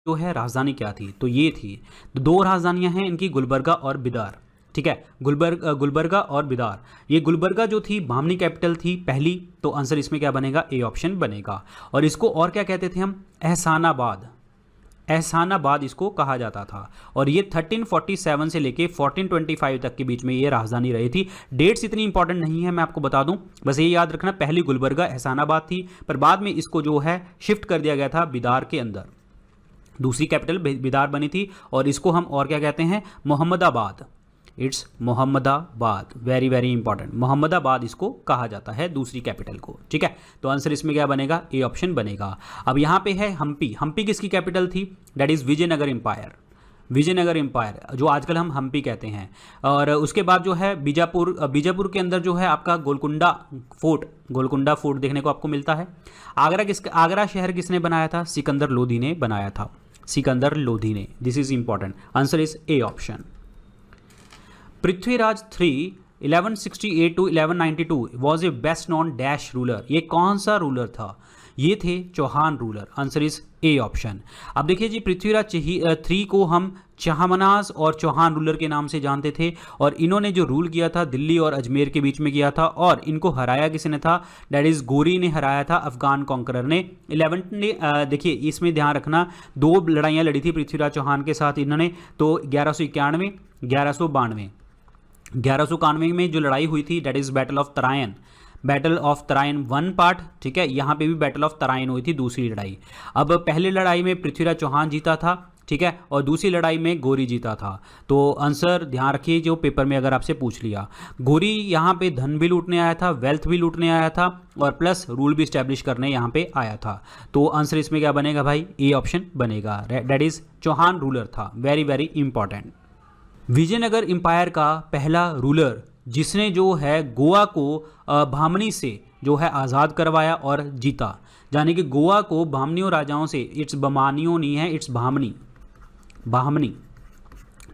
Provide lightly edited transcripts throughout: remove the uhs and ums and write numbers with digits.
जो है राजधानी क्या थी, तो ये थी। तो दो राजधानियां हैं इनकी, गुलबर्गा और बिदार, ठीक है, गुलबर्गा और बिदार। ये गुलबर्गा जो थी बामनी कैपिटल थी पहली, तो आंसर इसमें क्या बनेगा, ए ऑप्शन बनेगा। और इसको और क्या कहते थे हम, एहसानाबाद, एहसानाबाद इसको कहा जाता था। और ये 1347 से लेके 1425 तक के बीच में ये राजधानी रही थी। डेट्स इतनी इंपॉर्टेंट नहीं है, मैं आपको बता दूं, बस ये याद रखना, पहली गुलबर्गा एहसानाबाद थी, पर बाद में इसको जो है शिफ्ट कर दिया गया था बिदार के अंदर, दूसरी कैपिटल बिदार बनी थी। और इसको हम और क्या कहते हैं, Mohammadabad, it's Mohammadabad, very very important, Mohammadabad इसको कहा जाता है दूसरी कैपिटल को, ठीक है। तो आंसर इसमें क्या बनेगा, ए ऑप्शन बनेगा। अब यहाँ पे है हम्पी, हम्पी किसकी कैपिटल थी, that is Vijayanagar empire, Vijayanagar empire जो आजकल हम हम्पी कहते हैं। और उसके बाद जो है बीजापुर, बीजापुर के अंदर जो है आपका गोलकुंडा फोर्ट, गोलकुंडा फोर्ट देखने को आपको मिलता है। आगरा शहर किसने बनाया था, सिकंदर लोधी ने बनाया था, सिकंदर लोधी ने, this is important, answer is A option. Prithviraj 3 1168 to 1192 was a best non dash ruler, ये कौन सा रूलर था, ये थे Chauhan ruler, answer is A option. अब देखिए जी, पृथ्वीराज 3 को हम चाहमनाज और चौहान रूलर के नाम से जानते थे, और इन्होंने जो रूल किया था दिल्ली और अजमेर के बीच में किया था, और इनको हराया किसने था, दैट इज गोरी ने हराया था, अफगान कॉन्करर ने। 11 ने देखिए इसमें ध्यान रखना, दो लड़ाइयाँ लड़ी थी पृथ्वीराज चौहान के साथ इन्होंने, तो 1191 1192, 1191 में जो लड़ाई हुई थी that is battle of Tarain, battle of Tarain 1 part, ठीक है, यहाँ पे भी बैटल ऑफ तराइन हुई थी दूसरी लड़ाई। अब पहली लड़ाई में पृथ्वीराज चौहान जीता था, ठीक है, और दूसरी लड़ाई में गोरी जीता था। तो आंसर ध्यान रखिए, जो पेपर में अगर आपसे पूछ लिया, गोरी यहाँ पे धन भी लूटने आया था, वेल्थ भी लूटने आया था, और प्लस रूल भी स्टैब्लिश करने यहाँ पे आया था। तो आंसर इसमें क्या बनेगा भाई, ए ऑप्शन बनेगा, दैट इज चौहान रूलर था, very very important. Vijayanagar empire का पहला रूलर जिसने जो है गोवा को भामनी से जो है आज़ाद करवाया और जीता, यानी कि गोवा को भामनियों राजाओं से, इट्स बमानियों नहीं है, इट्स भामनी, भामनी,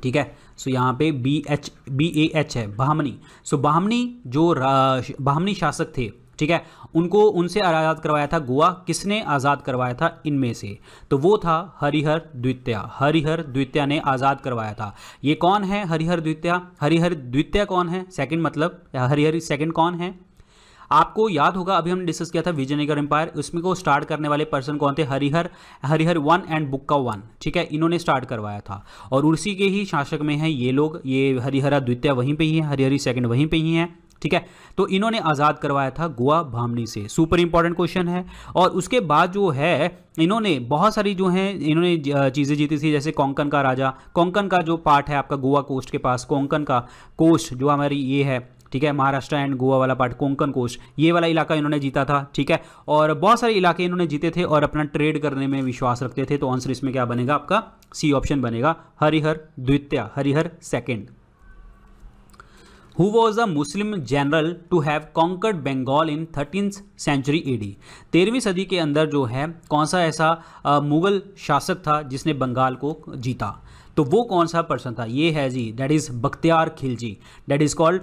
ठीक है। सो यहाँ पे BAH है, भामनी। सो भामनी जो भामनी शासक थे, ठीक है, उनको उनसे आज़ाद करवाया था गोवा, किसने आज़ाद करवाया था इनमें से, तो वो था हरिहर द्वितीय, हरिहर द्वितीय ने आज़ाद करवाया था। ये कौन है हरिहर द्वितीय, हरिहर द्वितीय कौन है, सेकंड मतलब हरिहर सेकंड कौन है, आपको याद होगा अभी हमने डिस्कस किया था विजयनगर एम्पायर, उसमें को स्टार्ट करने वाले पर्सन कौन थे, हरिहर, हरिहर 1 एंड बुक्का 1, ठीक है, इन्होंने स्टार्ट करवाया था, और उसी के ही शासक में हैं ये लोग, ये हरिहरा द्वितीय वहीं पे ही है, हरिहरी सेकंड वहीं पे ही है, ठीक है। तो इन्होंने आज़ाद करवाया था गोवा भामनी से, सुपर इंपॉर्टेंट क्वेश्चन है। और उसके बाद जो है इन्होंने बहुत सारी जो हैं इन्होंने चीज़ें जीती थी, जैसे कोंकण का राजा, कोंकण का जो पार्ट है आपका गोवा कोस्ट के पास, कोंकण का कोस्ट जो हमारी ये है, ठीक है, महाराष्ट्र एंड गोवा वाला पार्ट, कोंकण कोस्ट, ये वाला इलाका इन्होंने जीता था, ठीक है। और बहुत सारे इलाके इन्होंने जीते थे और अपना ट्रेड करने में विश्वास रखते थे। तो आंसर इसमें क्या बनेगा आपका, सी ऑप्शन बनेगा, हरिहर द्वितीय, Harihar second. Who was a Muslim general to have conquered Bengal in 13th century AD? 13वीं सदी के अंदर जो है कौन सा ऐसा मुगल शासक था जिसने बंगाल को जीता, तो वो कौन सा पर्सन था, ये है जी, that is Bakhtiyar Khilji, that is called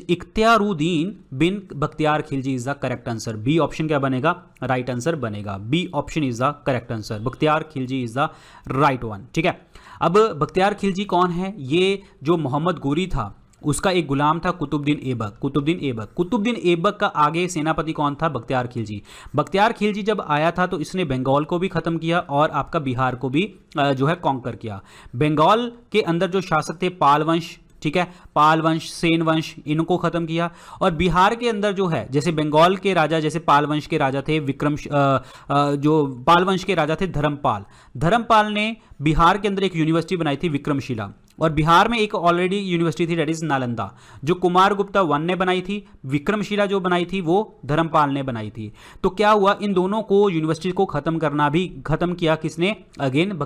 Ikhtiyaruddin bin Bakhtiyar Khilji is the correct answer. B option क्या बनेगा, राइट आंसर बनेगा, B option is the correct answer, Bakhtiyar Khilji is the right one, ठीक है। अब बख्तियार खिलजी कौन है, ये जो मोहम्मद गोरी था उसका एक गुलाम था कुतुबुद्दीन ऐबक, कुतुबुद्दीन ऐबक, कुतुबुद्दीन ऐबक का आगे सेनापति कौन था, बख्तियार खिलजी। बख्तियार खिलजी जब आया था तो इसने बंगाल को भी खत्म किया और आपका बिहार को भी जो है कॉन्कर किया। बंगाल के अंदर जो शासक थे पाल वंश, ठीक है, पाल वंश, सेन वंश, इनको खत्म किया। और बिहार के अंदर जो है, जैसे बंगाल के राजा, जैसे पाल वंश के राजा थे विक्रम, जो पाल वंश के राजा थे धर्मपाल, धर्मपाल ने बिहार के अंदर एक यूनिवर्सिटी बनाई थी विक्रमशिला, और बिहार में एक ऑलरेडी यूनिवर्सिटी थी दैट इज नालंदा, जो कुमार गुप्ता 1 ने बनाई थी, विक्रमशिला जो बनाई थी वो धर्मपाल ने बनाई थी। तो क्या हुआ, इन दोनों को यूनिवर्सिटी को खत्म करना भी खत्म किया किसने, अगेन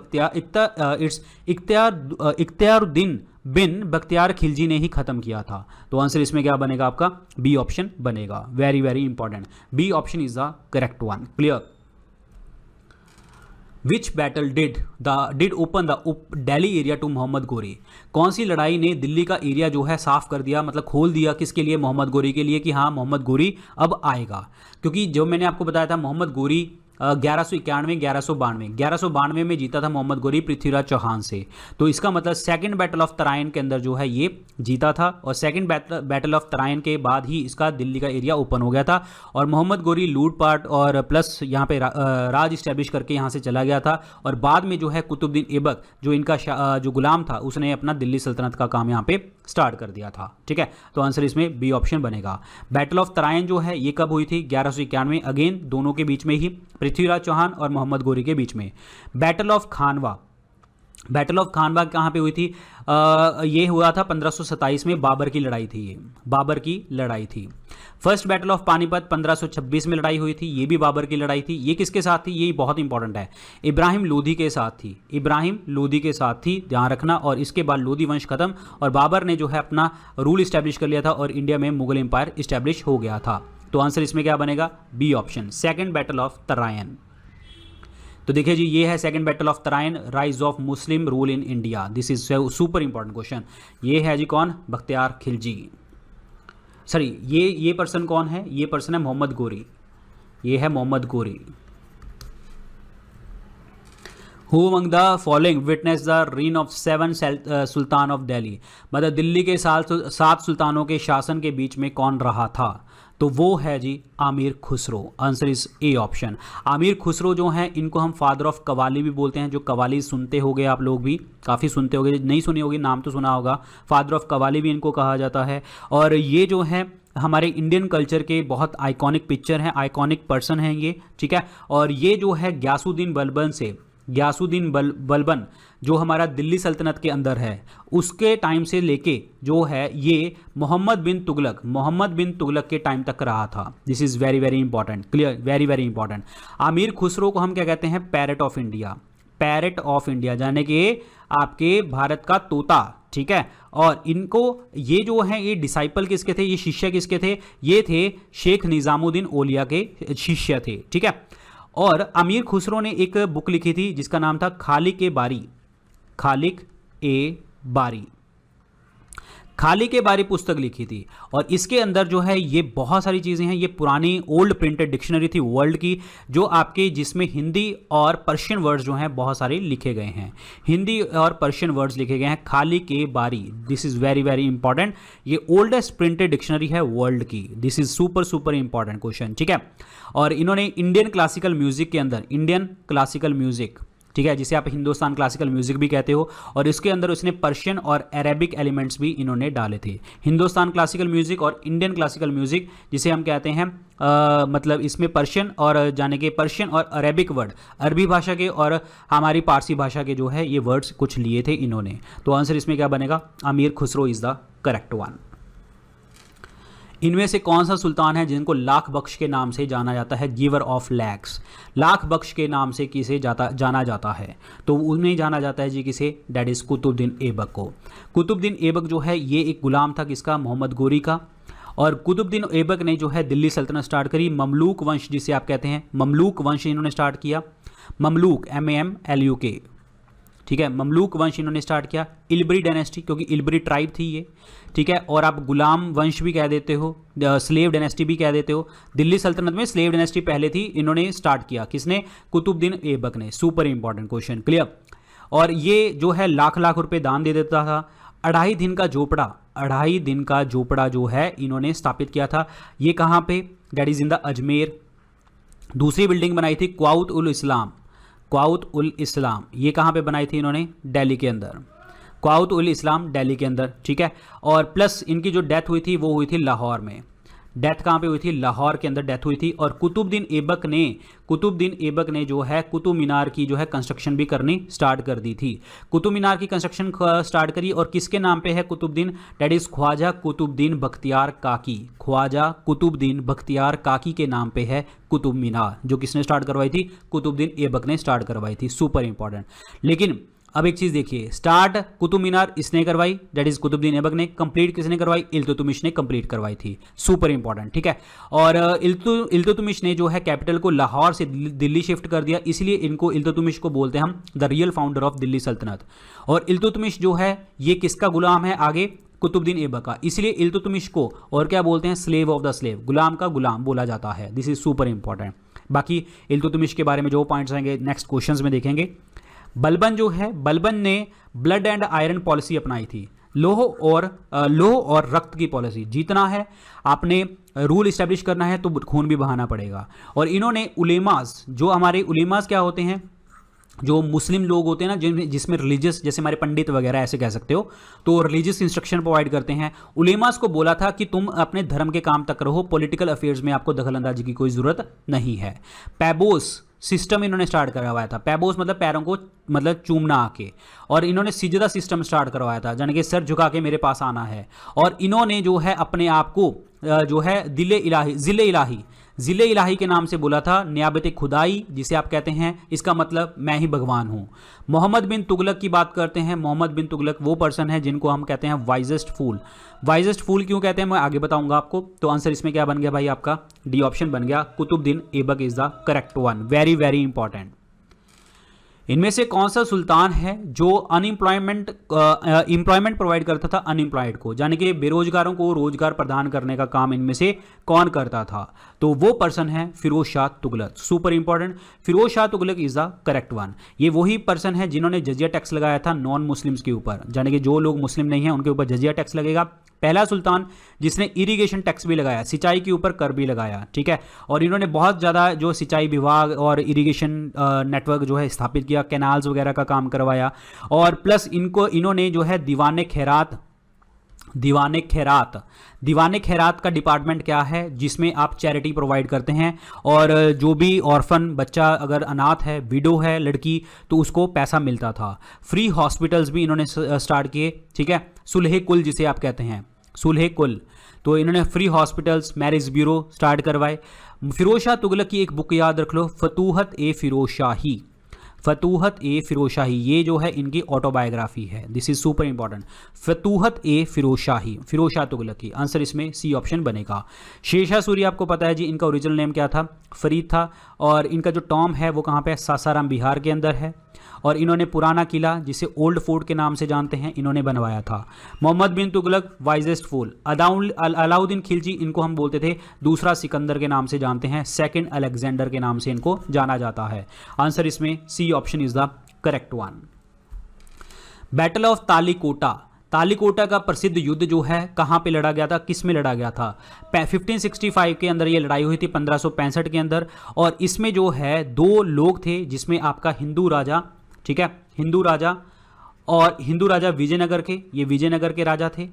इख्तियारुद्दीन बिन बख्तियार खिलजी ने ही खत्म किया था। तो आंसर इसमें क्या बनेगा आपका, बी ऑप्शन बनेगा, very very important, B option is the correct one, clear. Which battle did open the Delhi area to Mohammad Ghori, कौन सी लड़ाई ने दिल्ली का एरिया जो है साफ कर दिया, मतलब खोल दिया किसके लिए, मोहम्मद गोरी के लिए, कि हाँ मोहम्मद गोरी अब आएगा। क्योंकि जो मैंने आपको बताया था मोहम्मद गोरी 1191 1192 में जीता था मोहम्मद गोरी पृथ्वीराज चौहान से। तो इसका मतलब सेकंड बैटल ऑफ तराइन के अंदर जो है ये जीता था, और सेकंड बैटल ऑफ तराइन के बाद ही इसका दिल्ली का एरिया ओपन हो गया था, और मोहम्मद गोरी लूटपाट और प्लस यहाँ पे राज इस्टेब्लिश करके यहाँ से चला गया था, और बाद में जो है कुतुबुद्दीन ऐबक जो इनका जो गुलाम था उसने अपना दिल्ली सल्तनत का काम यहाँ पे स्टार्ट कर दिया था। ठीक है, तो आंसर इसमें बी ऑप्शन बनेगा। बैटल ऑफ तराइन जो है ये कब हुई थी? 1191, अगेन दोनों के बीच में ही, पृथ्वीराज चौहान और मोहम्मद गोरी के बीच में। बैटल ऑफ खानवा कहाँ पे हुई थी? ये हुआ था 1527 में, बाबर की लड़ाई थी, ये बाबर की लड़ाई थी। फर्स्ट बैटल ऑफ पानीपत 1526 में लड़ाई हुई थी, ये भी बाबर की लड़ाई थी। ये किसके साथ थी? ये बहुत इंपॉर्टेंट है, इब्राहिम लोधी के साथ थी, इब्राहिम लोधी के साथ थी, ध्यान रखना। और इसके बाद लोधी वंश खत्म और बाबर ने जो है अपना रूल इस्टेब्लिश कर लिया था और इंडिया में मुगल एम्पायर इस्टेब्लिश हो गया था। तो आंसर इसमें क्या बनेगा? B option, second battle of Tarain. तो देखिए जी, ये है second battle of Tarain, rise of Muslim rule in India. This is super important question. ये है जी कौन? बख्तियार खिलजी। सॉरी, ये पर्सन कौन है? ये पर्सन है मोहम्मद गोरी, ये है Mohammad Ghori. Who among the following witnessed the reign of 7 Sultan of Delhi? मतलब दिल्ली के 7 सुल्तानों के शासन के बीच में कौन रहा था? तो वो है जी Amir Khusro. Answer is A option. Amir Khusro जो हैं इनको हम फादर ऑफ कवाली भी बोलते हैं। जो कवाली सुनते होगे आप लोग भी, काफ़ी सुनते होगे, नहीं सुनी होगी नाम तो सुना होगा, फादर ऑफ कवाली भी इनको कहा जाता है। और ये जो है हमारे इंडियन कल्चर के बहुत आइकॉनिक पिक्चर हैं, आइकॉनिक पर्सन हैं ये। ठीक है, और ये जो है गयासुद्दीन बलबन जो हमारा दिल्ली सल्तनत के अंदर है उसके टाइम से लेके जो है ये मोहम्मद बिन तुगलक के टाइम तक रहा था। This is very very important, clear, very very important. Aamir Khusro को हम क्या कहते हैं? Parrot of India, parrot of India, यानी कि आपके भारत का तोता। ठीक है, और इनको ये जो है ये डिसाइपल किसके थे? ये शिष्य किसके थे? ये थे शेख निज़ामुद्दीन औलिया के शिष्य थे। ठीक है, और आमिर खुसरो ने एक बुक लिखी थी जिसका नाम था खालिक ए बारी पुस्तक लिखी थी। और इसके अंदर जो है ये बहुत सारी चीज़ें हैं, ये पुरानी ओल्ड प्रिंटेड डिक्शनरी थी वर्ल्ड की, जो आपके जिसमें हिंदी और पर्शियन वर्ड्स जो हैं बहुत सारे लिखे गए हैं, हिंदी और पर्शियन वर्ड्स लिखे गए हैं। खालिक ए बारी, this is very very important. ये ओल्डेस्ट प्रिंटेड डिक्शनरी है वर्ल्ड की। This is super super important question. ठीक है, और इन्होंने इंडियन क्लासिकल म्यूजिक के अंदर, इंडियन क्लासिकल म्यूजिक, ठीक है, जिसे आप हिंदुस्तान क्लासिकल म्यूजिक भी कहते हो, और इसके अंदर उसने पर्शियन और अरेबिक एलिमेंट्स भी इन्होंने डाले थे। हिंदुस्तान क्लासिकल म्यूजिक और इंडियन क्लासिकल म्यूजिक जिसे हम कहते हैं मतलब इसमें पर्शियन और जाने के पर्शियन और अरेबिक वर्ड, अरबी भाषा के और हमारी पारसी भाषा के जो है ये वर्ड्स कुछ लिए थे इन्होंने। तो आंसर इसमें क्या बनेगा? Aamir Khusro is the correct one. इनमें से कौन सा सुल्तान है जिनको लाख बख्श के नाम से जाना जाता है? गिवर ऑफ लैक्स, लाख बख्श के नाम से किसे जाना जाता है? तो उन्हें जाना जाता है जी किसे? डैट इज कुतुबुद्दीन ऐबक को। कुतुबुद्दीन ऐबक जो है ये एक गुलाम था किसका? मोहम्मद गोरी का। और कुतुबुद्दीन ऐबक ने जो है दिल्ली सल्तनत स्टार्ट करी, ममलूक वंश जिसे आप कहते हैं, ममलूक वंश इन्होंने स्टार्ट किया। ममलूक, MAMLUK, ठीक है, ममलूक वंश इन्होंने स्टार्ट किया। इलबरी डायनेस्टी, क्योंकि इलबरी ट्राइब थी ये। ठीक है, और आप गुलाम वंश भी कह देते हो, स्लेव डायनेस्टी भी कह देते हो। दिल्ली सल्तनत में स्लेव डायनेस्टी पहले थी, इन्होंने स्टार्ट किया किसने? कुतुबुद्दीन ऐबक ने। Super important question, clear. और ये जो है लाख लाख रुपए दान दे देता था। 2.5 दिन का झोपड़ा जो है इन्होंने स्थापित किया था। ये कहाँ पे? That is in the Ajmer. दूसरी बिल्डिंग बनाई थी क्वाउत उल इस्लाम, ये कहाँ पे बनाई थी इन्होंने? दिल्ली के अंदर, क्वाउत उल इस्लाम दिल्ली के अंदर। ठीक है, और प्लस इनकी जो डेथ हुई थी वो हुई थी लाहौर में। डेथ कहाँ पे हुई थी? लाहौर के अंदर डेथ हुई थी। और कुतुबुद्दीन ऐबक ने जो है कुतुब मीनार की जो है कंस्ट्रक्शन भी करनी स्टार्ट कर दी थी। कुतुब मीनार की कंस्ट्रक्शन स्टार्ट करी, और किसके नाम पे है कुतुबुद्दीन? डैट इज ख्वाजा कुतुबुद्दीन बख्तियार काकी। ख्वाजा कुतुबुद्दीन बख्तियार काकी के नाम पे है कुतुब मीनार, जो किसने स्टार्ट करवाई थी? कुतुबुद्दीन ऐबक ने स्टार्ट करवाई थी। Super important. लेकिन अब एक चीज देखिए, स्टार्ट कुतुब मीनार इसने करवाई, दैट इज कुतुबुद्दीन ऐबक ने। कंप्लीट किसने करवाई? इल्तुतमिश ने कंप्लीट करवाई थी। सुपर इंपॉर्टेंट, ठीक है। और इल्तुतमिश ने जो है कैपिटल को लाहौर से दिल्ली शिफ्ट कर दिया, इसलिए इनको इल्तुतमिश को बोलते हैं हम the real founder of Delhi सल्तनत। और इल्तुतमिश जो है ये किसका गुलाम है? आगे कुतुबुद्दीन ऐबक का, इसलिए इल्तुतमिश को और क्या बोलते हैं? स्लेव ऑफ द स्लेव, गुलाम का गुलाम बोला जाता है। This is super important. बाकी इल्तुतमिश के बारे में जो पॉइंट्स आएंगे नेक्स्ट क्वेश्चंस में देखेंगे। बलबन जो है, बलबन ने ब्लड एंड आयरन पॉलिसी अपनाई थी, लोह और रक्त की पॉलिसी। जीतना है, आपने रूल इस्टेब्लिश करना है तो खून भी बहाना पड़ेगा। और इन्होंने उलेमास, जो हमारे उलेमास क्या होते हैं, जो मुस्लिम लोग होते हैं ना, जिसमें रिलीजियस, जैसे हमारे पंडित वगैरह ऐसे कह सकते हो, तो रिलीजियस इंस्ट्रक्शन प्रोवाइड करते हैं। उलेमास को बोला था कि तुम अपने धर्म के काम तक रहो, पॉलिटिकल अफेयर्स में आपको दखलंदाजी की कोई ज़रूरत नहीं है। पैबोस सिस्टम इन्होंने स्टार्ट करवाया था। पैबोस मतलब पैरों को मतलब चूमना आके, और इन्होंने सिजदा सिस्टम स्टार्ट करवाया था, यानी कि सर झुका के मेरे पास आना है। और इन्होंने जो है अपने आप को जो है ज़िले इलाही के नाम से बोला था। नियाबत खुदाई जिसे आप कहते हैं, इसका मतलब मैं ही भगवान हूँ। मोहम्मद बिन तुगलक की बात करते हैं। मोहम्मद बिन तुगलक वो पर्सन है जिनको हम कहते हैं वाइजेस्ट फूल। वाइजेस्ट फूल क्यों कहते हैं मैं आगे बताऊंगा आपको। तो आंसर इसमें क्या बन गया भाई, आपका डी ऑप्शन बन गया, Qutbuddin Aibak is the correct one. Very very important. इनमें से कौन सा सुल्तान है जो एम्प्लॉयमेंट प्रोवाइड करता था अनएम्प्लॉयड को, यानी कि बेरोजगारों को रोजगार प्रदान करने का काम इनमें से कौन करता था? तो वो पर्सन है Firoz Shah Tughlaq. Super important, Firoz Shah Tughlaq is the correct one. ये वही पर्सन है जिन्होंने जजिया टैक्स लगाया था नॉन मुस्लिम्स के ऊपर, यानी कि जो लोग मुस्लिम नहीं है उनके ऊपर जजिया टैक्स लगेगा। पहला सुल्तान जिसने इरिगेशन टैक्स भी लगाया, सिंचाई के ऊपर कर भी लगाया, ठीक है। और इन्होंने बहुत ज़्यादा जो सिंचाई विभाग और इरिगेशन नेटवर्क जो है स्थापित किया, कैनाल्स वगैरह का काम करवाया। और प्लस इन्होंने जो है दीवाने खैरात का डिपार्टमेंट क्या है, जिसमें आप चैरिटी प्रोवाइड करते हैं, और जो भी ऑर्फन बच्चा अगर अनाथ है, विडो है लड़की, तो उसको पैसा मिलता था। फ्री हॉस्पिटल्स भी इन्होंने स्टार्ट किए, ठीक है। सुलह कुल जिसे आप कहते हैं, सुलह कुल, तो इन्होंने free hospitals, marriage bureau start करवाए। फिरोज शाह तुगलक की एक बुक याद रख लो, फतूहत ए फिरोज शाही, ये जो है इनकी ऑटोबायोग्राफी है। This is super important. Futuhat e Firoz Shah Tughlaq की। आंसर इसमें सी ऑप्शन बनेगा। शेरशाह सूरी आपको पता है जी, इनका ओरिजिनल नेम क्या था? फरीद था। और इनका जो टॉम है वो कहाँ पे है? सासाराम बिहार के अंदर है। और इन्होंने पुराना किला, जिसे ओल्ड फोर्ट के नाम से जानते हैं, इन्होंने बनवाया था। मोहम्मद बिन तुगलक वाइजेस्ट फूल। अलाउद्दीन खिलजी, इनको हम बोलते थे दूसरा सिकंदर के नाम से जानते हैं, सेकंड अलेक्जेंडर के नाम से इनको जाना जाता है। आंसर इसमें C option is the correct one. Battle of Talikota का प्रसिद्ध युद्ध जो है कहाँ पे लड़ा गया था, किस में लड़ा गया था? 1565 के अंदर ये लड़ाई हुई थी, 1565 के अंदर। और इसमें जो है दो लोग थे, जिसमें आपका हिंदू राजा, ठीक है, हिंदू राजा विजयनगर के, ये विजयनगर के राजा थे,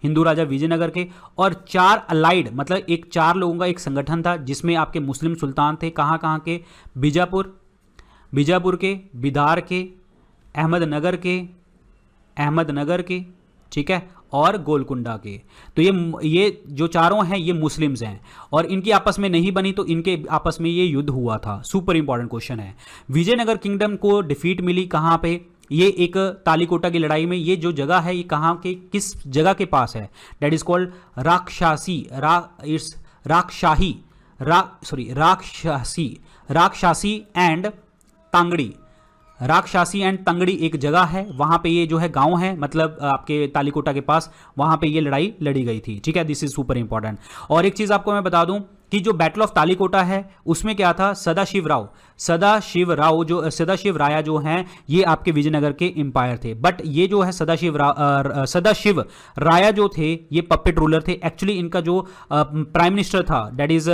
हिंदू राजा विजयनगर के। और चार अलाइड, मतलब एक 4 लोगों का एक संगठन था, जिसमें आपके मुस्लिम सुल्तान थे। कहाँ के? बीजापुर के, बिदार के, अहमदनगर के, ठीक है, और गोलकुंडा के। तो ये जो चारों हैं ये मुस्लिम्स हैं, और इनकी आपस में नहीं बनी, तो इनके आपस में ये युद्ध हुआ था। सुपर इंपॉर्टेंट क्वेश्चन है। विजयनगर किंगडम को डिफीट मिली कहाँ पे? ये एक तालिकोटा की लड़ाई में। ये जो जगह है ये कहाँ के, किस जगह के पास है? दैट इज कॉल्ड राक्षसी एंड तांगड़ी। राक्षसी एंड तंगड़ी एक जगह है, वहां पे ये जो है गांव है, मतलब आपके तालिकोटा के पास, वहां पे ये लड़ाई लड़ी गई थी, ठीक है। This is super important. और एक चीज आपको मैं बता दूं कि जो बैटल ऑफ तालिकोटा है उसमें क्या था? सदाशिव राया जो हैं ये आपके विजयनगर के एम्पायर थे। बट ये जो है सदाशिव राया जो थे ये पपेट रूलर थे। एक्चुअली इनका जो प्राइम मिनिस्टर था दैट इज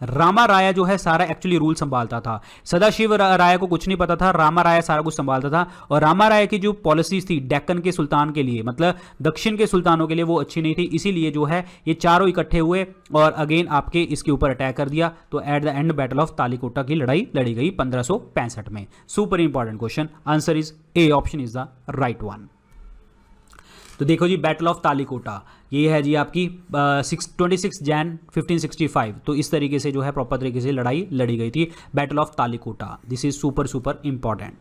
रामा राया जो है सारा एक्चुअली रूल संभालता था। सदाशिव राया को कुछ नहीं पता था, रामा राया सारा कुछ संभालता था। और रामा राया की जो पॉलिसीज थी डेक्कन के सुल्तान के लिए, मतलब दक्षिण के सुल्तानों के लिए, वो अच्छी नहीं थी। इसीलिए जो है ये चारों इकट्ठे हुए और अगेन आपके इसके ऊपर अटैक कर दिया। तो at the end battle of Talikota की लड़ाई लड़ी गई 1565 में। Super important question. Answer is A option is the right one. तो देखो जी, बैटल ऑफ तालिकोटा ये है जी आपकी 26 जैन 1565। तो इस तरीके से जो है प्रॉपर तरीके से लड़ाई लड़ी गई थी, battle of Talikota. This is super important.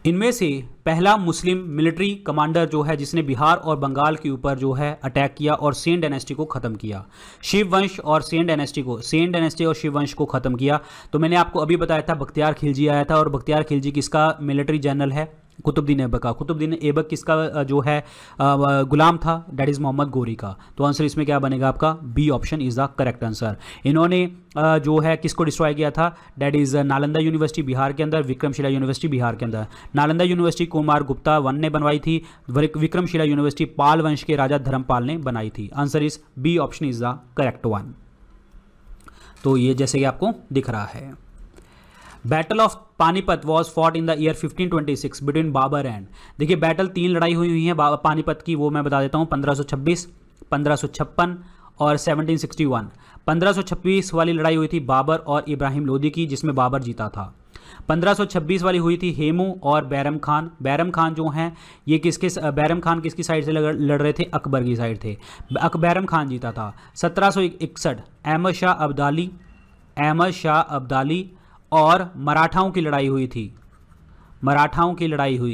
इनमें से पहला मुस्लिम मिलिट्री कमांडर जो है जिसने बिहार और बंगाल के ऊपर जो है अटैक किया और सेन डायनेस्टी को खत्म किया, शिव वंश और सेन डायनेस्टी और शिव वंश को खत्म किया। तो मैंने आपको अभी बताया था बख्तियार खिलजी आया था, और बख्तियार खिलजी किसका मिलिट्री जनरल है? कुतुबुद्दीन ऐबक का। कुतुबुद्दीन ऐबक किसका जो है गुलाम था, डेट इज़ मोहम्मद गोरी का। तो आंसर इसमें क्या बनेगा आपका, B option is the correct answer. इन्होंने जो है किसको डिस्ट्रॉय किया था, that is Nalanda university Bihar के अंदर, विक्रमशिला यूनिवर्सिटी बिहार के अंदर। नालंदा यूनिवर्सिटी कुमार गुप्ता वन ने बनवाई थी, विक्रमशिला यूनिवर्सिटी पाल वंश के राजा धर्मपाल ने बनाई थी। Answer is B option is the correct one. तो ये जैसे कि आपको दिख रहा है, battle of Panipat was fought in the year 1526 between Babur and, देखिए बैटल 3 लड़ाई हुई है पानीपत की, वो मैं बता देता हूँ, 1526, 1556 और 1761। 1526 वाली लड़ाई हुई थी बाबर और इब्राहिम लोदी की, जिसमें बाबर जीता था। 1526 वाली हुई थी हेमू और बैरम खान। बैरम खान जो हैं ये बैरम खान किसकी साइड से लड़ रहे थे, अकबर की साइड थे, बैरम खान जीता था। 1761 अहमद शाह अब्दाली और मराठाओं की लड़ाई हुई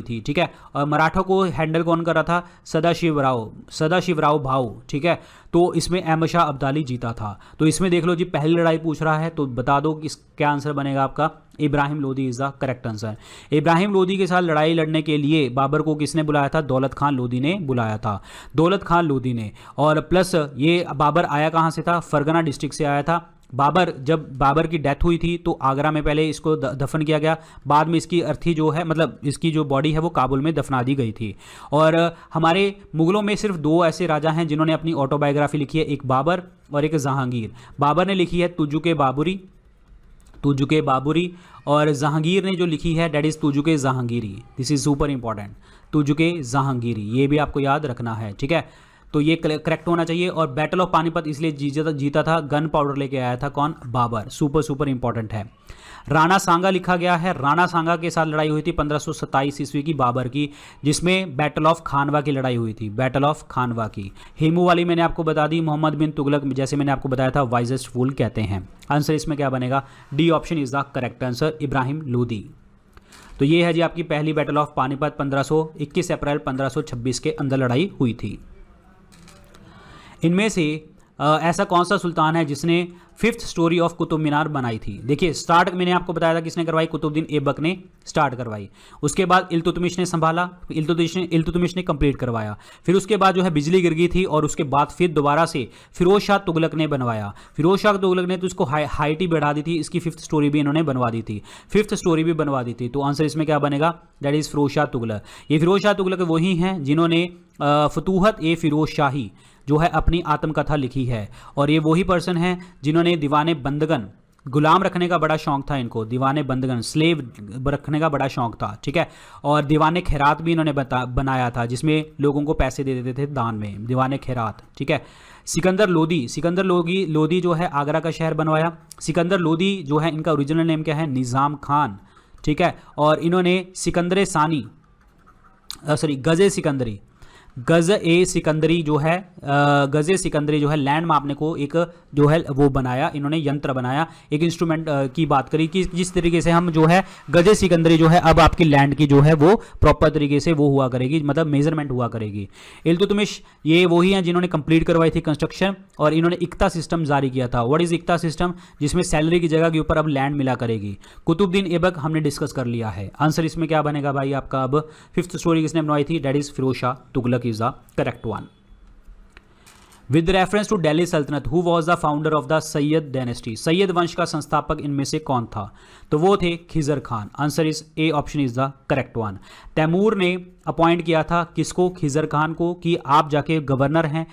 थी, ठीक है। और मराठों को हैंडल कौन कर रहा था, सदाशिवराव भाऊ, ठीक है। तो इसमें अहमद शाह अब्दाली जीता था। तो इसमें देख लो जी, पहली लड़ाई पूछ रहा है, तो बता दो कि क्या आंसर बनेगा आपका, Ibrahim Lodi is the correct answer. Ibrahim Lodi के साथ लड़ाई लड़ने के लिए बाबर को किसने बुलाया था, दौलत खान लोदी ने बुलाया था, दौलत खान लोदी ने। और प्लस ये बाबर आया कहाँ से था, फरगना डिस्ट्रिक्ट से आया था। जब बाबर की डेथ हुई थी तो आगरा में पहले इसको दफन किया गया, बाद में इसकी अर्थी जो है, मतलब इसकी जो बॉडी है वो काबुल में दफना दी गई थी। और हमारे मुगलों में सिर्फ 2 ऐसे राजा हैं जिन्होंने अपनी ऑटोबायोग्राफी लिखी है, एक बाबर और एक जहांगीर। बाबर ने लिखी है तुजुके बाबुरी, और जहांगीर ने जो लिखी है that is Tuzuke Jahangiri. This is super important, Tuzuke Jahangiri, ये भी आपको याद रखना है, ठीक है। तो ये करेक्ट होना चाहिए। और बैटल ऑफ पानीपत इसलिए जीता था, गन पाउडर लेके आया था कौन, बाबर। सुपर इंपॉर्टेंट है। राणा सांगा लिखा गया है, राणा सांगा के साथ लड़ाई हुई थी 1527 ईस्वी की बाबर की, जिसमें बैटल ऑफ खानवा की लड़ाई हुई थी, बैटल ऑफ खानवा की। हेमू वाली मैंने आपको बता दी, मोहम्मद बिन तुगलक जैसे मैंने आपको बताया था वाइजेस्ट फूल कहते हैं। आंसर इसमें क्या बनेगा, D option is the correct answer, Ibrahim Lodi. तो ये है जी आपकी पहली बैटल ऑफ पानीपत, 21 अप्रैल 1526 के अंदर लड़ाई हुई थी। इनमें से ऐसा कौन सा सुल्तान है जिसने 5th story of Qutub Minar बनाई थी। देखिए स्टार्ट मैंने आपको बताया था किसने करवाई, कुतुबुद्दीन ऐबक ने स्टार्ट करवाई। उसके बाद इल्तुतमिश ने संभाला, इल्तुतमिश ने कंप्लीट करवाया। फिर उसके बाद जो है बिजली गिर गई थी, और उसके बाद फिर दोबारा से फिरोज शाह तुगलक ने बनवाया। फिरोज शाह तुगलक ने तो इसको हाइट ही बढ़ा दी थी, इसकी 5th स्टोरी भी इन्होंने बनवा दी थी, 5th स्टोरी भी बनवा दी थी। तो आंसर इसमें क्या बनेगा, दैट इज़ फिरोज शाह तुगलक। ये फिरोज शाह तुगलक वही हैं जिन्होंने फतूहत ए फिरोज शाही जो है अपनी आत्मकथा लिखी है, और ये वही पर्सन हैं जिन्होंने दीवाने बंदगन, गुलाम रखने का बड़ा शौक था इनको, दीवाने बंदगन स्लेव रखने का बड़ा शौक था, ठीक है। और दीवाने खैरात भी इन्होंने बनाया था, जिसमें लोगों को पैसे दे देते थे दान में, दीवाने खैरात, ठीक है। सिकंदर लोदी जो है आगरा का शहर बनवाया। सिकंदर लोदी जो है इनका ओरिजिनल नेम क्या है, निज़ाम खान, ठीक है। और इन्होंने गज़-ए सिकंदरी जो है लैंड मापने को एक जो है वो बनाया, इन्होंने यंत्र बनाया, एक इंस्ट्रूमेंट की बात करी कि जिस तरीके से हम जो है गज़-ए सिकंदरी जो है अब आपकी लैंड की जो है वो प्रॉपर तरीके से वो हुआ करेगी, मतलब मेजरमेंट हुआ करेगी। इल्तुतमिश ये वही हैं जिन्होंने कंप्लीट करवाई थी कंस्ट्रक्शन, और इन्होंने इक्ता सिस्टम जारी किया था। व्हाट इज इक्ता सिस्टम, जिसमें सैलरी की जगह के ऊपर अब लैंड मिला करेगी। कुतुबुद्दीन ऐबक हमने डिस्कस कर लिया है। आंसर इसमें क्या बनेगा भाई आपका, अब 5th स्टोरी किसने बनवाई थी, that is Firoz Shah Tughlaq is the correct one. With reference to Delhi Sultanate, who was the founder of the Sayyid dynasty? Syed वंश का संस्थापक इनमें से कौन था, तो वो थे Khizr Khan. Answer is A option is the correct one. Taimur ने अपॉइंट किया था किसको, खिजर खान को, कि आप जाके गवर्नर हैं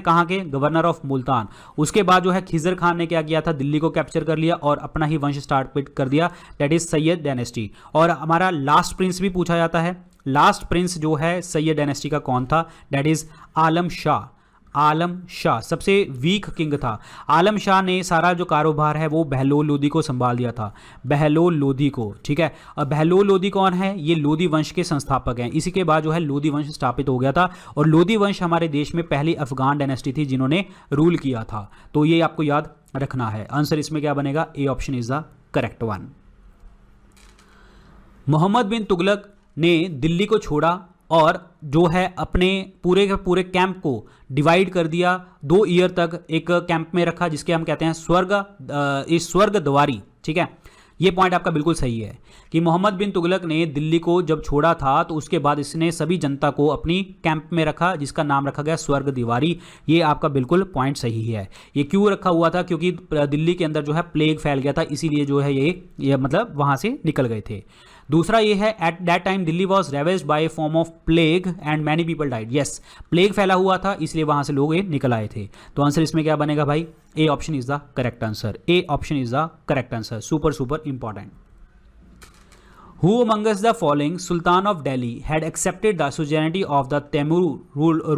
कहाँ के, गवर्नर ऑफ मुल्तान। उसके बाद जो है खिजर खान ने क्या किया था, दिल्ली को कैप्चर कर लिया और अपना ही वंश स्टार्ट कर दिया, दैट इज सैयद डायनेस्टी। और हमारा लास्ट प्रिंस भी पूछा जाता है, लास्ट प्रिंस जो है सैयद डायनेस्टी का कौन था, दैट इज आलम शाह सबसे वीक किंग था। आलम शाह ने सारा जो कारोबार है वो बहलोल लोदी को संभाल दिया था, बहलोल लोदी को, ठीक है। और बहलोल लोदी कौन है, ये लोदी वंश के संस्थापक हैं। इसी के बाद जो है लोदी वंश स्थापित हो गया था, और लोदी वंश हमारे देश में पहली अफगान डायनेस्टी थी जिन्होंने रूल किया था। तो ये आपको याद रखना है। आंसर इसमें क्या बनेगा, A option is the correct one. Mohammad bin Tughlaq ने दिल्ली को छोड़ा और जो है अपने पूरे के पूरे कैंप को डिवाइड कर दिया, 2 ईयर तक एक कैंप में रखा, जिसके हम कहते हैं स्वर्ग द्वारी, ठीक है। ये पॉइंट आपका बिल्कुल सही है कि मोहम्मद बिन तुगलक ने दिल्ली को जब छोड़ा था तो उसके बाद इसने सभी जनता को अपनी कैंप में रखा, जिसका नाम रखा गया स्वर्ग दीवारी। ये आपका बिल्कुल पॉइंट सही है। ये क्यों रखा हुआ था? क्योंकि दिल्ली के अंदर जो है प्लेग फैल गया था, इसीलिए जो है ये मतलब वहां से निकल गए थे। दूसरा ये है at that time Delhi was ravaged by a form of plague and many people died. Yes, plague फैला हुआ था, इसलिए वहां से लोग निकल आए थे। तो आंसर इसमें क्या बनेगा भाई? A option is the correct answer. A option is the correct answer. Super super important. Who amongst the following Sultan of Delhi had accepted the suzerainty of the Temur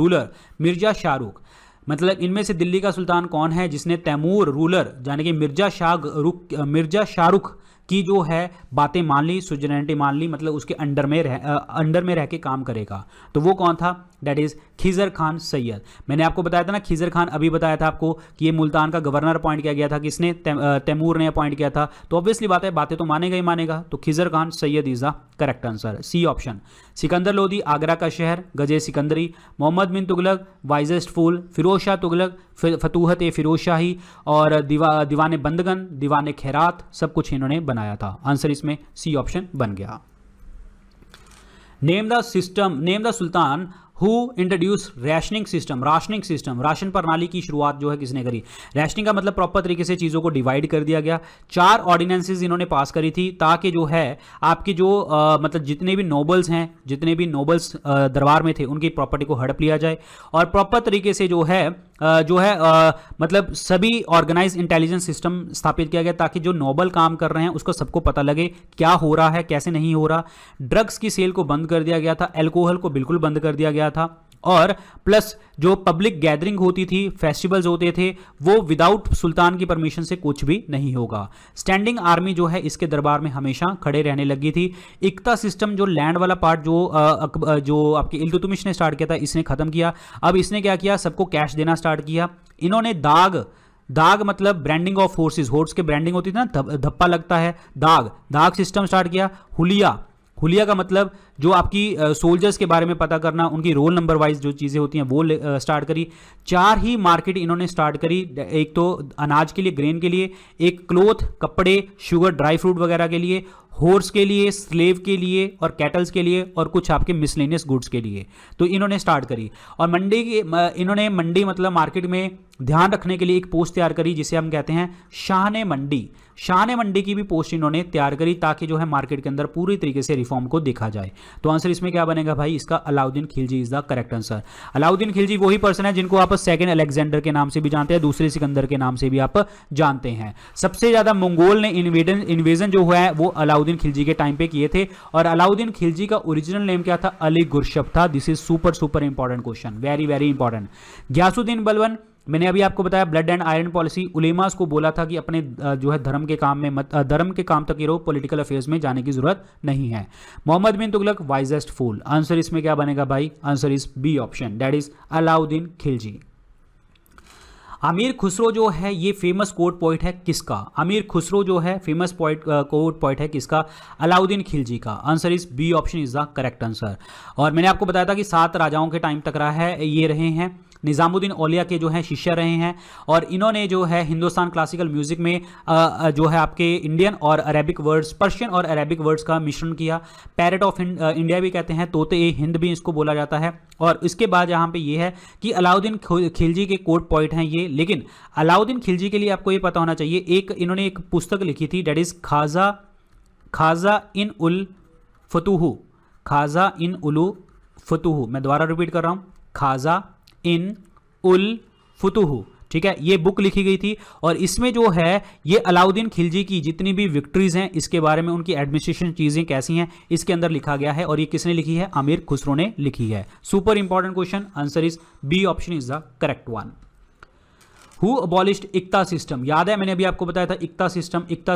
ruler Mirza Shahrukh? मतलब इनमें से दिल्ली का सुल्तान कौन है जिसने तैमूर रूलर यानी कि मिर्जा शाहरुख की जो है बातें मान ली, सुजरेनिटी मान ली, मतलब उसके अंडर में रह के काम करेगा। तो वो कौन था? That is Khizr Khan Sayyid. मैंने आपको बताया था ना, खिजर खान अभी बताया था आपको कि ये मुल्तान का गवर्नर अपॉइंट किया गया था, किसने? तैमूर ने अपॉइंट किया था। तो ऑब्वियसली बात है, बातें तो मानेगा ही मानेगा। तो Khizr Khan Sayyid is the correct answer. C option. Sikandar Lodi Agra का शहर, गजे सिकंदरी, मोहम्मद बिन तुगलक वाइजेस्ट फूल, फिरोज शाह तुगलक फतूहत ए फिरोज शाही, और दीवाने बंदगन, दीवाने खैरात, सब कुछ इन्होंने बनाया था। आंसर इसमें सी ऑप्शन बन गया। Name the sultan who introduce rationing system. Ration प्रणाली की शुरुआत जो है किसने करी? राशनिंग का मतलब प्रॉपर तरीके से चीज़ों को डिवाइड कर दिया गया। 4 ऑर्डिनेंसेस इन्होंने पास करी थी ताकि जो है आपकी जो मतलब जितने भी नोबल्स दरबार में थे उनकी प्रॉपर्टी को हड़प लिया जाए, और प्रॉपर तरीके से जो है मतलब सभी ऑर्गेनाइज इंटेलिजेंस सिस्टम स्थापित किया गया ताकि जो नोबल काम कर रहे हैं उसको सबको पता लगे क्या हो रहा है, कैसे नहीं हो रहा। ड्रग्स की सेल को बंद कर दिया गया था, एल्कोहल को बिल्कुल बंद कर दिया गया था, और प्लस जो पब्लिक गैदरिंग होती थी, फेस्टिवल्स होते थे, वो विदाउट सुल्तान की परमिशन से कुछ भी नहीं होगा। स्टैंडिंग आर्मी जो है इसके दरबार में हमेशा खड़े रहने लगी थी। इक्ता सिस्टम जो लैंड वाला पार्ट जो आपके इल्तुतमिश ने स्टार्ट किया था, इसने खत्म किया। अब इसने क्या किया? सबको कैश देना स्टार्ट किया। इन्होंने दाग मतलब ब्रांडिंग ऑफ फोर्सेस, हॉर्स के ब्रांडिंग होती थी ना, धप्पा लगता है, दाग सिस्टम स्टार्ट किया। हुलिया का मतलब जो आपकी सोल्जर्स के बारे में पता करना, उनकी रोल नंबर वाइज जो चीज़ें होती हैं वो स्टार्ट करी। 4 ही मार्केट इन्होंने स्टार्ट करी, एक तो अनाज के लिए, ग्रेन के लिए, एक क्लोथ कपड़े, शुगर, ड्राई फ्रूट वगैरह के लिए, हॉर्स के लिए, स्लेव के लिए, और कैटल्स के लिए, और कुछ आपके मिसलेनियस गुड्स के लिए। तो इन्होंने स्टार्ट करी। और इन्होंने मंडी मतलब मार्केट में ध्यान रखने के लिए एक पोस्ट तैयार करी जिसे हम कहते हैं शान मंडी की भी पोस्ट इन्होंने तैयार करी ताकि जो है मार्केट के अंदर पूरी तरीके से रिफॉर्म को देखा जाए। तो आंसर इसमें क्या बनेगा भाई? इसका Alauddin Khilji is the correct answer. Alauddin Khilji वही पर्सन है जिनको आप सेकंड अलेक्जेंडर के नाम से भी जानते हैं, दूसरे सिकंदर के नाम से भी आप जानते हैं। सबसे ज्यादा मंगोल ने इन्वेजन जो हुआ है वो अलाउद्दीन खिलजी के टाइम पे किए थे, और अलाउद्दीन खिलजी का ओरिजिनल नेम क्या था? अली गुरशब था। This is super important question, very very important. Ghiyasuddin Balban, मैंने अभी आपको बताया ब्लड एंड आयरन पॉलिसी, उलेमास को बोला था कि अपने जो है धर्म के काम तक ही रहो, पॉलिटिकल अफेयर्स में जाने की जरूरत नहीं है। Mohammad bin Tughlaq wisest fool. Answer इसमें क्या बनेगा भाई? Answer is B option, that is Alauddin Khilji. Amir Khusro जो है ये फेमस कोर्ट पोइट है किसका? अमीर खुसरो जो है फेमस कोर्ट पोइट है किसका? अलाउद्दीन खिलजी का। Answer is B option is the correct answer. और मैंने आपको बताया था कि 7 राजाओं के टाइम तक रहा है, ये रहे हैं निज़ामुद्दीन औलिया के जो हैं शिष्य रहे हैं, और इन्होंने जो है हिंदुस्तान क्लासिकल म्यूजिक में जो है आपके इंडियन और अरेबिक वर्ड्स, पर्शियन और अरेबिक वर्ड्स का मिश्रण किया। पैरेट ऑफ इंडिया भी कहते हैं, तोते ए हिंद भी इसको बोला जाता है। और इसके बाद यहाँ पे ये है कि अलाउद्दीन खिलजी के कोर्ट पोइट हैं ये, लेकिन अलाउद्दीन खिलजी के लिए आपको ये पता होना चाहिए, इन्होंने एक पुस्तक लिखी थी, डेट इज खाजा इन उल फतूह। मैं दोबारा रिपीट कर रहा हूँ, खाजा इन उल फतूह, ठीक है, ये बुक लिखी गई थी। और इसमें जो है ये अलाउद्दीन खिलजी की जितनी भी विक्ट्रीज हैं इसके बारे में, उनकी एडमिनिस्ट्रेशन चीजें कैसी हैं, इसके अंदर लिखा गया है। और ये किसने लिखी है? अमीर खुसरो ने लिखी है। Super important question. Answer is B option is the correct one. Who abolished iqta system? याद है मैंने अभी आपको बताया था इक्ता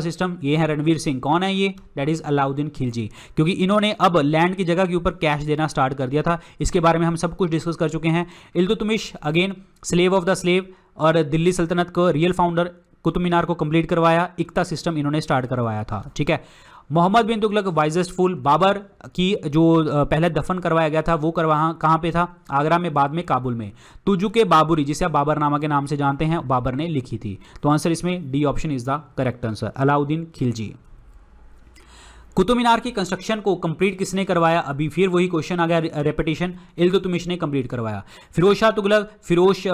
सिस्टम ये है रणवीर सिंह। कौन है ये? दैट इज अलाउद्दीन खिलजी, क्योंकि इन्होंने अब लैंड की जगह के ऊपर कैश देना स्टार्ट कर दिया था। इसके बारे में हम सब कुछ डिस्कस कर चुके हैं। Iltutmish again slave of the slave, और दिल्ली सल्तनत को रियल फाउंडर, कुतुब मीनार को कंप्लीट करवाया, इक्ता सिस्टम इन्होंने स्टार्ट करवाया था, ठीक है। मोहम्मद बिन तुगलक वाइजेस्ट फूल, बाबर की जो पहले दफन करवाया गया था वो कहाँ पे था? आगरा में, बाद में काबुल में। तुजुके बाबुरी, जिसे आप बाबरनामा के नाम से जानते हैं, बाबर ने लिखी थी। तो आंसर इसमें D option is the correct answer, Alauddin Khilji. Qutub Minar की कंस्ट्रक्शन को कंप्लीट किसने करवाया? अभी फिर वही क्वेश्चन आ गया, रेपिटेशन। इल्तुतमिश ने कंप्लीट करवाया। फिरोज शाह तुगलक,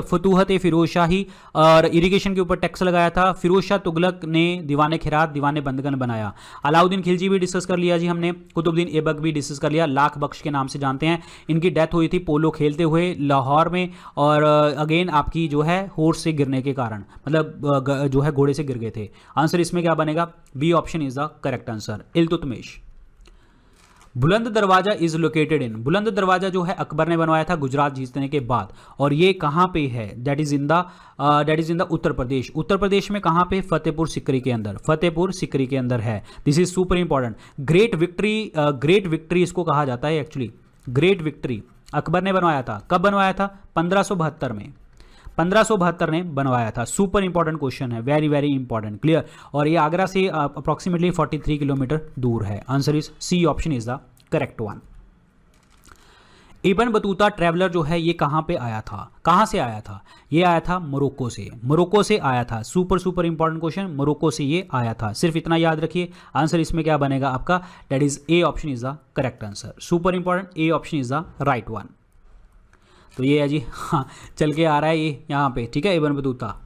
फतूहत फिरोज शाही और इरिगेशन के ऊपर टैक्स लगाया था। फिरोज शाह तुगलक ने दीवाने खिरात, दीवाने बंदगन बनाया। अलाउद्दीन खिलजी भी डिस्कस कर लिया जी हमने। कुतुबुद्दीन ऐबक भी डिस्कस कर लिया, लाख बख्श के नाम से जानते हैं। इनकी डेथ हुई थी पोलो खेलते हुए लाहौर में, और अगेन आपकी जो है हॉर्स से गिरने के कारण, मतलब जो है घोड़े से गिर गए थे। आंसर इसमें क्या बनेगा? B option is the correct answer, Iltutmish. Buland Darwaza is located in, बुलंद दरवाजा जो है अकबर ने बनवाया था गुजरात जीतने के बाद, और ये कहां पे है? That is in the Uttar Pradesh. Uttar Pradesh में कहां पे? फतेहपुर सिकरी के अंदर, फतेहपुर सिकरी के अंदर है। This is super important. Great victory इसको कहा जाता है एक्चुअली। ग्रेट विक्ट्री अकबर ने बनवाया था। कब बनवाया था? 1572 में, 1572 ने बनवाया था। सुपर इंपॉर्टेंट क्वेश्चन है, वेरी वेरी इंपॉर्टेंट, क्लियर। और ये आगरा से अप्रोक्सीमेटली 43 किलोमीटर दूर है। Answer is C option is the correct one. Ibn Battuta traveller जो है ये कहां पे आया था? कहां से आया था? ये आया था मोरक्को से, मोरक्को से आया था। Super super important question, Morocco से ये आया था। सिर्फ इतना याद रखिए। आंसर इसमें क्या बनेगा आपका? That is A option is the correct answer. Super important, A option is the right one. तो ये है जी, हाँ चल के आ रहा है ये यहाँ पे, ठीक है, इब्न बतूता।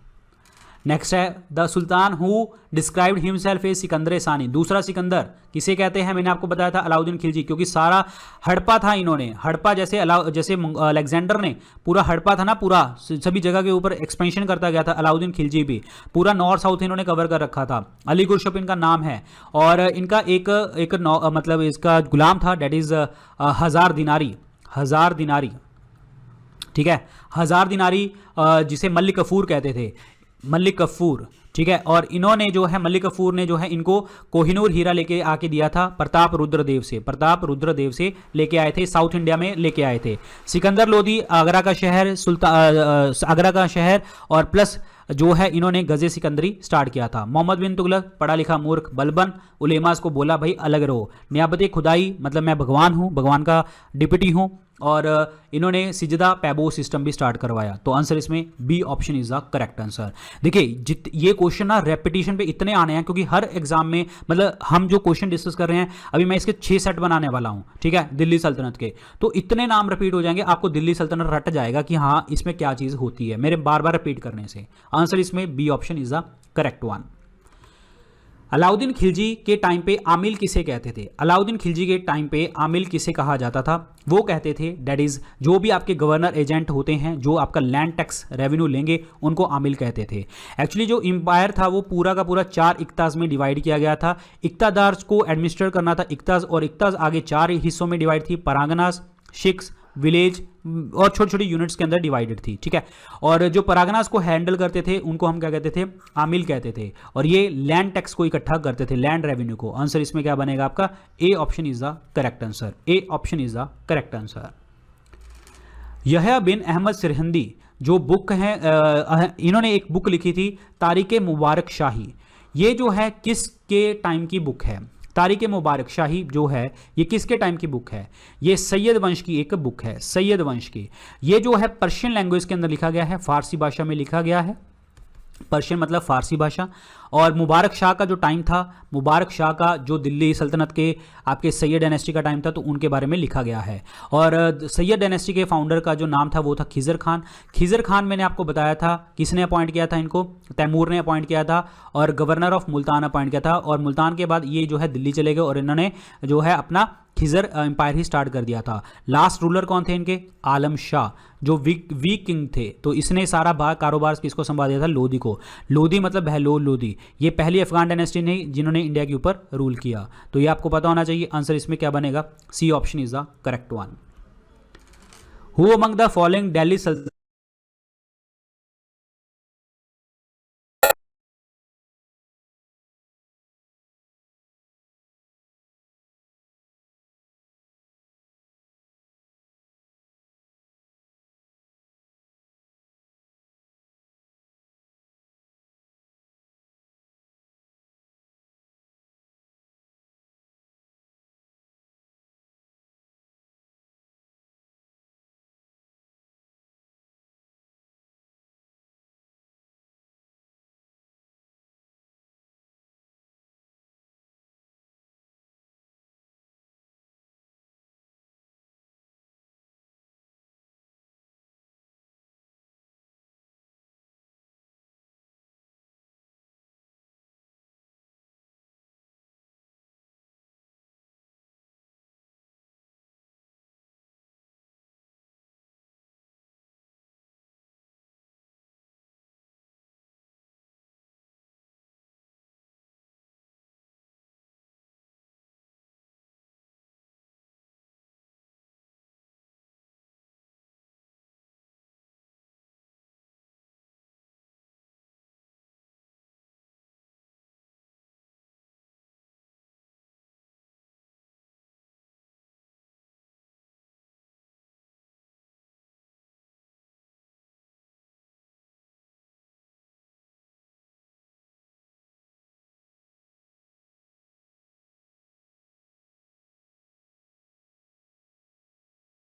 नेक्स्ट है the sultan who described himself ए सिकंदर सानी। दूसरा सिकंदर किसे कहते हैं? मैंने आपको बताया था अलाउद्दीन खिलजी, क्योंकि सारा हड़प्पा था इन्होंने। हड़प्पा जैसे अलेक्जेंडर ने पूरा हड़प्पा था ना, पूरा सभी जगह के ऊपर एक्सपेंशन करता गया था। अलाउद्दीन खिलजी भी पूरा नॉर्थ साउथ इन्होंने कवर कर रखा था। अली गुरशप इनका नाम है, और इनका एक मतलब इसका गुलाम था, डेट इज हजार दिनारी, ठीक है, हजार दिनारी, जिसे मलिक कफूर कहते थे, मलिक कफूर, ठीक है। और इन्होंने जो है मलिक कफूर ने जो है इनको कोहिनूर हीरा लेके आके दिया था प्रताप रुद्रदेव से लेके आए थे, साउथ इंडिया में लेके आए थे। सिकंदर लोदी आगरा का शहर और प्लस जो है इन्होंने गज़े सिकंदरी स्टार्ट किया था। मोहम्मद बिन तुगलक पढ़ा लिखा मूर्ख बलबन, उलेमास को बोला भाई अलग रहो। नियाबत खुदाई मतलब मैं भगवान हूँ, भगवान का डिप्टी हूँ, और इन्होंने सिजदा पैबो सिस्टम भी स्टार्ट करवाया। तो आंसर इसमें B option is the correct answer. देखिए ये क्वेश्चन ना रेपिटेशन पे इतने आने हैं, क्योंकि हर एग्जाम में मतलब हम जो क्वेश्चन डिस्कस कर रहे हैं अभी मैं इसके 6 सेट बनाने वाला हूं, ठीक है, दिल्ली सल्तनत के। तो इतने नाम रिपीट हो जाएंगे, आपको दिल्ली सल्तनत रट जाएगा कि हाँ इसमें क्या चीज होती है मेरे बार बार रिपीट करने से। आंसर इसमें B option is the correct one. Alauddin Khilji के टाइम पे आमिल किसे कहते थे? अलाउद्दीन खिलजी के टाइम पे आमिल किसे कहा जाता था? वो कहते थे दैट इज जो भी आपके गवर्नर एजेंट होते हैं, जो आपका लैंड टैक्स रेवेन्यू लेंगे, उनको आमिल कहते थे। एक्चुअली जो एम्पायर था वो पूरा का पूरा 4 इक्ताज में डिवाइड किया गया था। इक्तादार को एडमिनिस्ट्रेट करना था इक्ताज, और इक्ताज आगे 4 हिस्सों में डिवाइड थी, परागनास, शिक्स, विलेज और छोटी छोटी यूनिट्स के अंदर डिवाइडेड थी, ठीक है। और जो परागनास को हैंडल करते थे उनको हम क्या कहते थे? आमिल कहते थे। और ये लैंड टैक्स को इकट्ठा करते थे, लैंड रेवेन्यू को। आंसर इसमें क्या बनेगा आपका? A option is the correct answer, A option is the correct answer. Yahya bin Ahmad Sirhindi जो बुक है, इन्होंने एक बुक लिखी थी तारीख़ मुबारक शाही। ये जो है किसके टाइम की बुक है? तारीख़ मुबारक शाही जो है ये किसके टाइम की बुक है? ये सैयद वंश की एक बुक है, सैयद वंश की। ये जो है पर्शियन लैंग्वेज के अंदर लिखा गया है, फारसी भाषा में लिखा गया है। पर्शियन मतलब फारसी भाषा। और मुबारक शाह का जो टाइम था, मुबारक शाह का जो दिल्ली सल्तनत के आपके सैयद डायनेस्टी का टाइम था, तो उनके बारे में लिखा गया है। और सैयद डायनेस्टी के फाउंडर का जो नाम था वो था खिज़र खान। खिज़र खान मैंने आपको बताया था किसने अपॉइंट किया था इनको? तैमूर ने अपॉइंट किया था, और गवर्नर ऑफ मुल्तान अपॉइंट किया था। और मुल्तान के बाद ये जो है दिल्ली चले गए, और इन्होंने जो है अपना खिज़र एम्पायर ही स्टार्ट कर दिया था। लास्ट रूलर कौन थे इनके? आलम शाह, जो वीक किंग थे। तो इसने सारा कारोबार किसको संभाल दिया था? लोधी को। लोधी मतलब बहलोल लोधी। ये पहली अफगान डायनेस्टी ने जिन्होंने इंडिया के ऊपर रूल किया। तो ये आपको पता होना चाहिए। आंसर इसमें क्या बनेगा? C option is the correct one. Who among the following Delhi सल्तनत